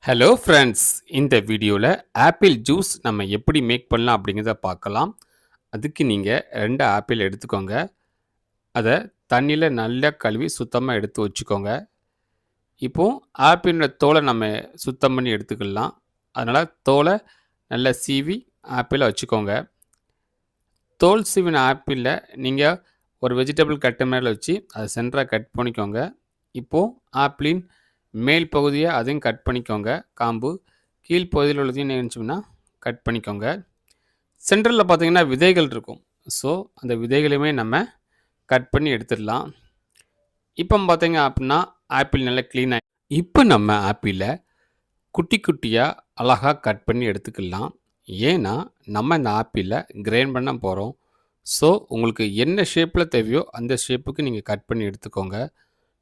Hello friends, இந்த வீடியோவில் apple juice நம்ம எப்படி மேக் பண்ணலாம் அப்படிங்கிறத பார்க்கலாம். அதுக்கு நீங்கள் 2 ஆப்பிள் எடுத்துக்கோங்க. அதை தண்ணியில் நல்லா கழுவி சுத்தமாக எடுத்து வச்சுக்கோங்க. இப்போ ஆப்பிளோட தோலை நம்ம சுத்தம் பண்ணி எடுத்துக்கலாம். அதனால் தோலை நல்லா சீவி ஆப்பிளை வச்சுக்கோங்க. தோல் சீவின ஆப்பிளில் நீங்கள் ஒரு வெஜிடபிள் கட்டு மேலே வச்சு அதை சென்டராக கட் பண்ணிக்கோங்க. இப்போது ஆப்பிளின் மேல் பகுதியை அதையும் கட் பண்ணிக்கோங்க. காம்பு கீழ் பகுதியில் உள்ளதையும் நினச்சோம்னா கட் பண்ணிக்கோங்க. சென்டரில் பார்த்தீங்கன்னா விதைகள் இருக்கும். ஸோ அந்த விதைகளையுமே நம்ம கட் பண்ணி எடுத்துடலாம். இப்போ பார்த்தீங்க அப்படின்னா ஆப்பிள் நல்லா க்ளீனாக இப்போ நம்ம ஆப்பிளை குட்டி குட்டியாக அழகாக கட் பண்ணி எடுத்துக்கலாம். ஏன்னா நம்ம இந்த ஆப்பிளை கிரைண்ட் பண்ண போகிறோம். ஸோ உங்களுக்கு என்ன ஷேப்பில் தேவையோ அந்த ஷேப்புக்கு நீங்கள் கட் பண்ணி எடுத்துக்கோங்க.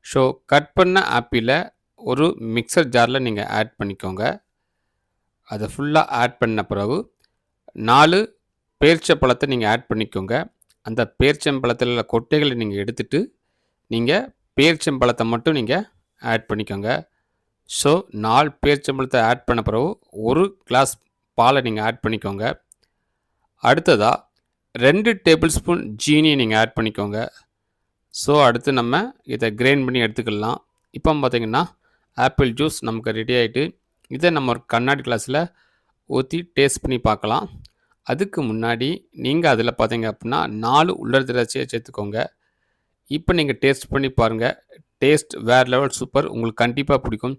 ஸோ கட் பண்ண ஆப்பிளை ஒரு மிக்சர் ஜாரில் நீங்கள் ஆட் பண்ணிக்கோங்க. அதை ஃபுல்லாக ஆட் பண்ண பிறகு 4 பேரிச்சம்பழத்தை நீங்கள் ஆட் பண்ணிக்கோங்க. அந்த பேரிச்சம்பழத்தில் உள்ள கொட்டைகளை நீங்கள் எடுத்துட்டு நீங்கள் பேரிச்சம்பழத்தை மட்டும் நீங்கள் ஆட் பண்ணிக்கோங்க. ஸோ 4 பேரிச்சம்பழத்தை ஆட் பண்ண பிறகு 1 கிளாஸ் பாலை நீங்கள் ஆட் பண்ணிக்கோங்க. அடுத்ததாக 2 டேபிள் ஸ்பூன் ஜீனியை நீங்கள் ஆட் பண்ணிக்கோங்க. ஸோ அடுத்து நம்ம இதை கிரைண்ட் பண்ணி எடுத்துக்கலாம். இப்போ பார்த்தீங்கன்னா ஆப்பிள் ஜூஸ் நமக்கு ரெடி ஆகிட்டு இதை நம்ம ஒரு கண்ணாடி கிளாஸில் ஊற்றி டேஸ்ட் பண்ணி பார்க்கலாம். அதுக்கு முன்னாடி நீங்கள் அதில் பார்த்தீங்க அப்படின்னா 4 உலர் திராட்சையை சேர்த்துக்கோங்க. இப்போ நீங்கள் டேஸ்ட் பண்ணி பாருங்கள். டேஸ்ட் வேறு லெவல் சூப்பர். உங்களுக்கு கண்டிப்பாக பிடிக்கும்.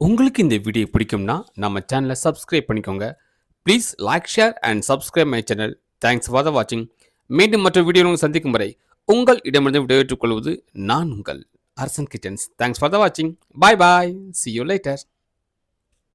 உங்களுக்கு இந்த வீடியோ பிடிக்கும்னா நம்ம சேனலை சப்ஸ்கிரைப் பண்ணிக்கோங்க. Please like, share and subscribe my channel. Thanks for the வாட்சிங். மீண்டும் மற்ற வீடியோவில் சந்திக்கும் வரை உங்கள் இடமிருந்து விடைபெற்றுக் கொள்வது நான் உங்கள் அரசன் kitchens. Thanks for the watching. Bye bye. See you later.